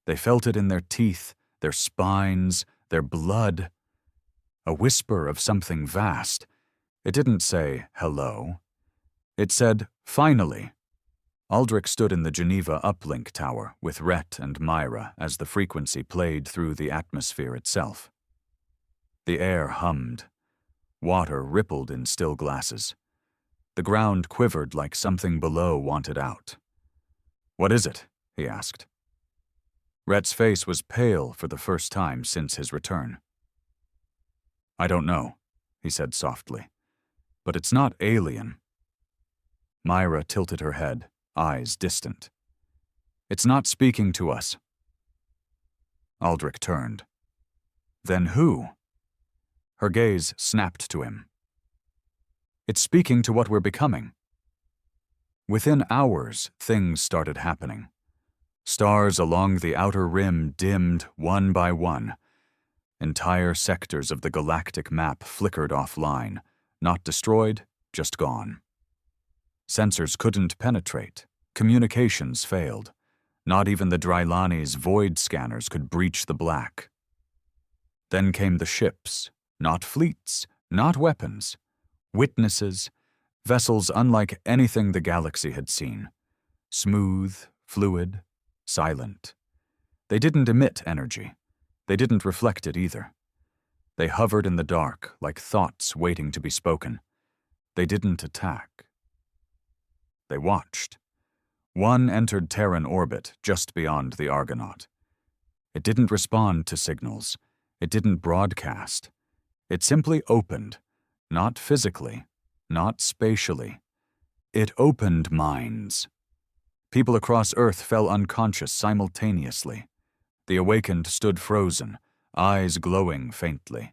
They felt it in their teeth, their spines, their blood. A whisper of something vast. It didn't say, "hello." It said, "finally." Aldrich stood in the Geneva uplink tower with Rhett and Myra as the frequency played through the atmosphere itself. The air hummed. Water rippled in still glasses. The ground quivered like something below wanted out. "What is it?" he asked. Rhett's face was pale for the first time since his return. "I don't know," he said softly. "But it's not alien." Myra tilted her head, eyes distant. "It's not speaking to us." Aldrich turned. "Then who?" Her gaze snapped to him. "It's speaking to what we're becoming." Within hours, things started happening. Stars along the outer rim dimmed one by one. Entire sectors of the galactic map flickered offline, not destroyed, just gone. Sensors couldn't penetrate. Communications failed. Not even the Drylani's void scanners could breach the black. Then came the ships. Not fleets, not weapons. Witnesses, vessels unlike anything the galaxy had seen. Smooth, fluid, silent. They didn't emit energy. They didn't reflect it either. They hovered in the dark like thoughts waiting to be spoken. They didn't attack. They watched. One entered Terran orbit just beyond the Argonaut. It didn't respond to signals. It didn't broadcast. It simply opened, not physically, not spatially. It opened minds. People across Earth fell unconscious simultaneously. The awakened stood frozen, eyes glowing faintly.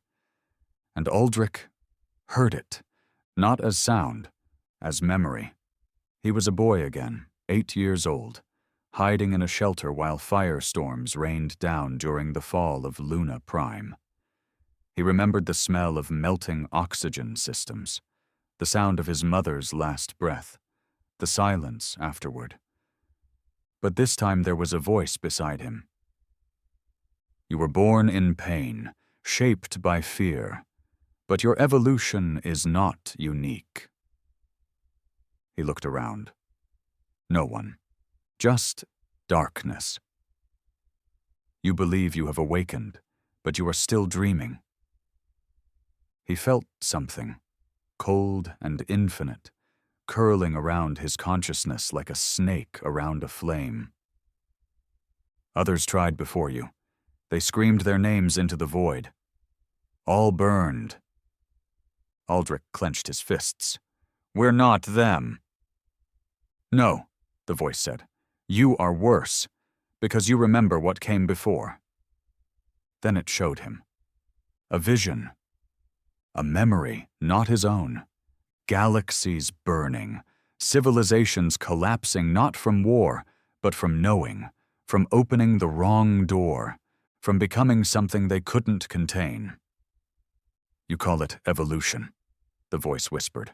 And Aldrich heard it, not as sound, as memory. He was a boy again, 8 years old, hiding in a shelter while firestorms rained down during the fall of Luna Prime. He remembered the smell of melting oxygen systems, the sound of his mother's last breath, the silence afterward. But this time there was a voice beside him. You were born in pain, shaped by fear, but your evolution is not unique. He looked around. No one. Just darkness. You believe you have awakened, but you are still dreaming. He felt something, cold and infinite, curling around his consciousness like a snake around a flame. Others tried before you. They screamed their names into the void. All burned. Aldrich clenched his fists. We're not them. No, the voice said. You are worse, because you remember what came before. Then it showed him. A vision. A memory, not his own. Galaxies burning. Civilizations collapsing not from war, but from knowing, from opening the wrong door, from becoming something they couldn't contain. You call it evolution, the voice whispered.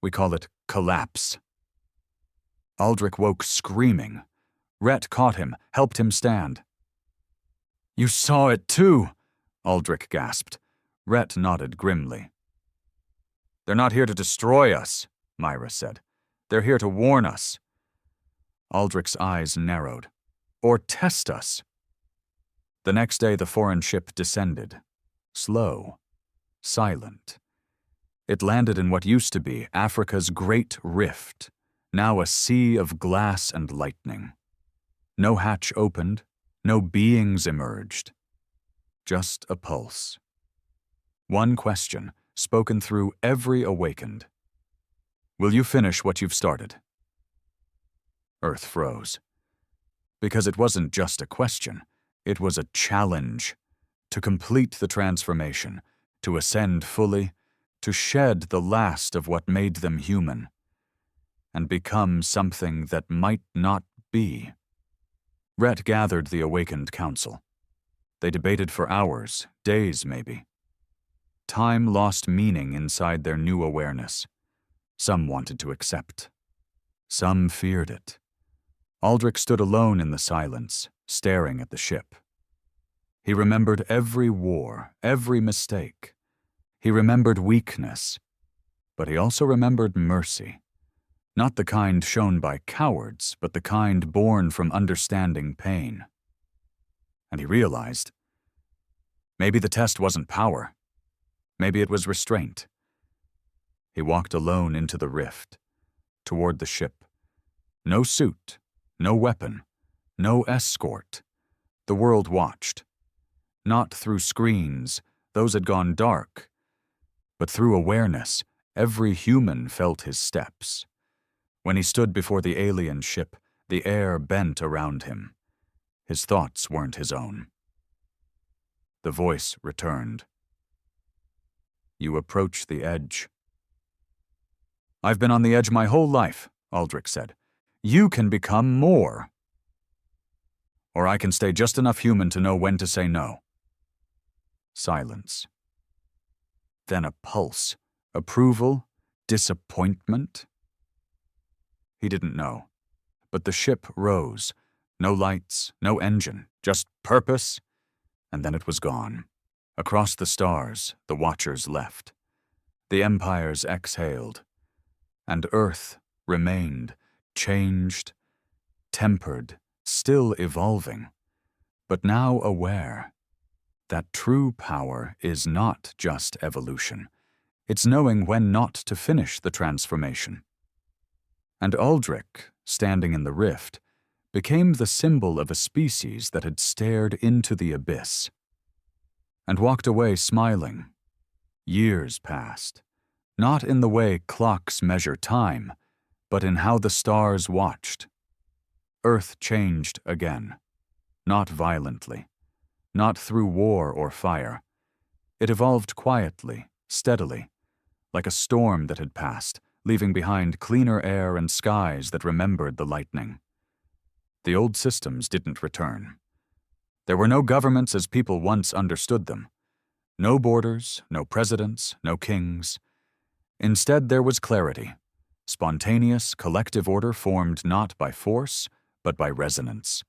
We call it collapse. Aldrich woke screaming. Rhett caught him, helped him stand. You saw it too, Aldrich gasped. Rhett nodded grimly. They're not here to destroy us, Myra said. They're here to warn us. Aldrich's eyes narrowed. Or test us. The next day the foreign ship descended. Slow. Silent. It landed in what used to be Africa's Great Rift, now a sea of glass and lightning. No hatch opened, no beings emerged. Just a pulse. One question, spoken through every awakened. Will you finish what you've started? Earth froze. Because it wasn't just a question, it was a challenge. To complete the transformation, to ascend fully, to shed the last of what made them human, and become something that might not be. Rhett gathered the awakened council. They debated for hours, days maybe. Time lost meaning inside their new awareness. Some wanted to accept. Some feared it. Aldrich stood alone in the silence, staring at the ship. He remembered every war, every mistake. He remembered weakness, but he also remembered mercy. Not the kind shown by cowards, but the kind born from understanding pain. And he realized, maybe the test wasn't power. Maybe it was restraint. He walked alone into the rift, toward the ship. No suit, no weapon, no escort. The world watched. Not through screens, those had gone dark. But through awareness, every human felt his steps. When he stood before the alien ship, the air bent around him. His thoughts weren't his own. The voice returned. You approach the edge. I've been on the edge my whole life, Aldrich said. You can become more. Or I can stay just enough human to know when to say no. Silence. Then a pulse. Approval? Disappointment? He didn't know. But the ship rose. No lights, no engine, just purpose. And then it was gone. Across the stars, the Watchers left. The empires exhaled. And Earth remained, changed, tempered, still evolving, but now aware that true power is not just evolution. It's knowing when not to finish the transformation. And Aldrich, standing in the rift, became the symbol of a species that had stared into the abyss and walked away smiling, Years passed, not in the way clocks measure time, but in how the stars watched. Earth changed again, not violently, not through war or fire. It evolved quietly, steadily, like a storm that had passed, leaving behind cleaner air and skies that remembered the lightning. The old systems didn't return. There were no governments as people once understood them. No borders, no presidents, no kings. Instead, there was clarity. Spontaneous, collective order formed not by force, but by resonance.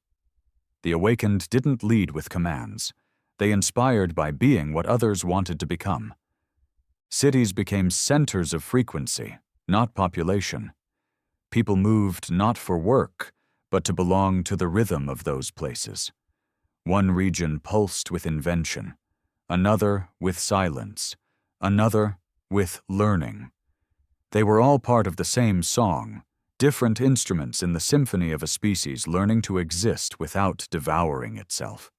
The awakened didn't lead with commands. They inspired by being what others wanted to become. Cities became centers of frequency, not population. People moved not for work, but to belong to the rhythm of those places. One region pulsed with invention, another with silence, another with learning. They were all part of the same song, different instruments in the symphony of a species learning to exist without devouring itself.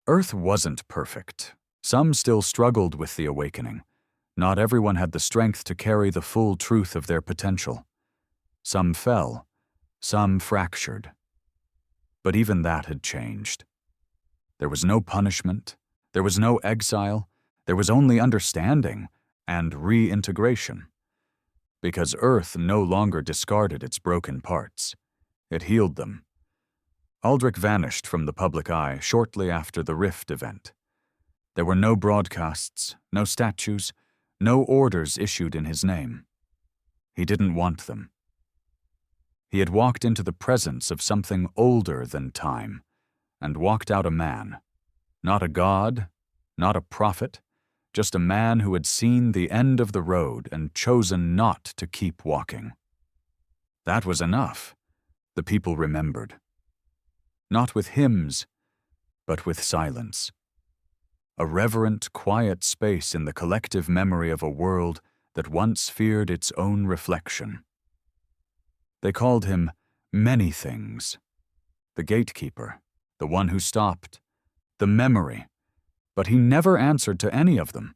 Earth wasn't perfect. Some still struggled with the awakening. Not everyone had the strength to carry the full truth of their potential. Some fell, some fractured. But even that had changed. There was no punishment, there was no exile, there was only understanding and reintegration. Because Earth no longer discarded its broken parts. It healed them. Aldrich vanished from the public eye shortly after the Rift event. There were no broadcasts, no statues, no orders issued in his name. He didn't want them. He had walked into the presence of something older than time, and walked out a man. Not a god, not a prophet, just a man who had seen the end of the road and chosen not to keep walking. That was enough, the people remembered. Not with hymns, but with silence. A reverent, quiet space in the collective memory of a world that once feared its own reflection. They called him many things. The gatekeeper, the one who stopped, the memory, but he never answered to any of them.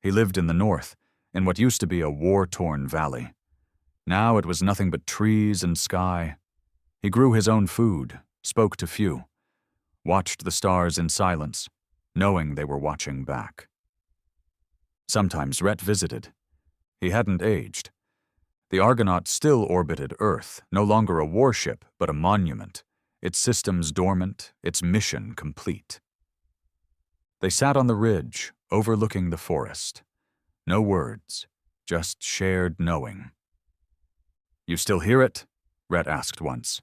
He lived in the north, in what used to be a war-torn valley. Now it was nothing but trees and sky. He grew his own food, spoke to few, watched the stars in silence, knowing they were watching back. Sometimes Rhett visited. He hadn't aged. The Argonaut still orbited Earth, no longer a warship, but a monument, its systems dormant, its mission complete. They sat on the ridge, overlooking the forest. No words, just shared knowing. "You still hear it?" Rhett asked once.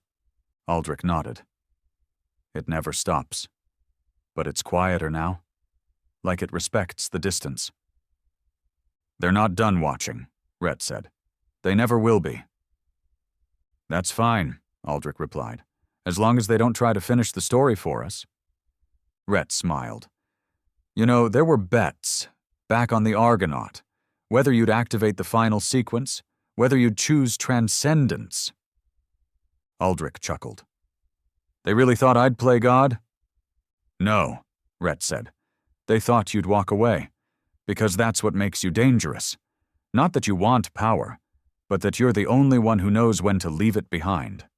Aldrich nodded. "It never stops. But it's quieter now, like it respects the distance." "They're not done watching," Rhett said. "They never will be." "That's fine," Aldrich replied, "as long as they don't try to finish the story for us." Rhett smiled. "You know, there were bets, back on the Argonaut, whether you'd activate the final sequence, whether you'd choose transcendence." Aldrich chuckled. "They really thought I'd play God?" "No," Rhett said. "They thought you'd walk away, because that's what makes you dangerous. Not that you want power, but that you're the only one who knows when to leave it behind."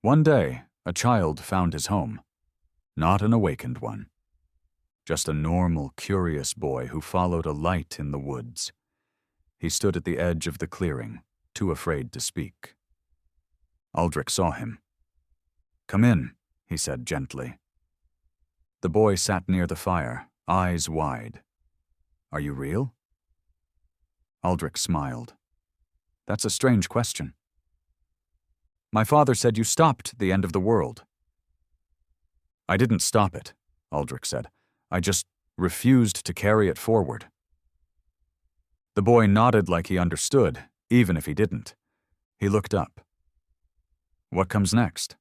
One day, a child found his home. Not an awakened one. Just a normal, curious boy who followed a light in the woods. He stood at the edge of the clearing, too afraid to speak. Aldrich saw him. "Come in," he said gently. The boy sat near the fire, eyes wide. "Are you real?" Aldrich smiled. "That's a strange question." "My father said you stopped the end of the world." "I didn't stop it," Aldrich said. "I just refused to carry it forward." The boy nodded like he understood, even if he didn't. He looked up. "What comes next?"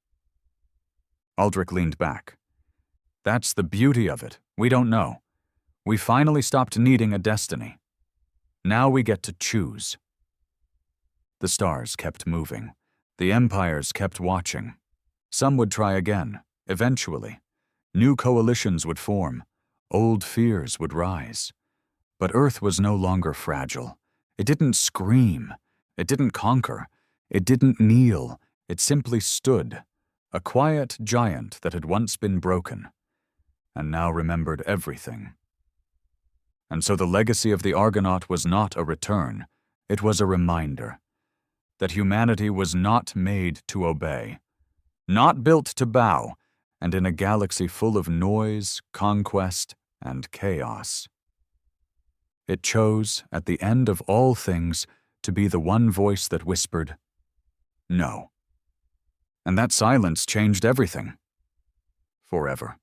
Aldrich leaned back. "That's the beauty of it. We don't know. We finally stopped needing a destiny. Now we get to choose." The stars kept moving. The empires kept watching. Some would try again, eventually. New coalitions would form. Old fears would rise. But Earth was no longer fragile. It didn't scream. It didn't conquer. It didn't kneel. It simply stood, a quiet giant that had once been broken, and now remembered everything. And so the legacy of the Argonaut was not a return. It was a reminder that humanity was not made to obey, not built to bow, and in a galaxy full of noise, conquest, and chaos. It chose, at the end of all things, to be the one voice that whispered, "No." And that silence changed everything. Forever.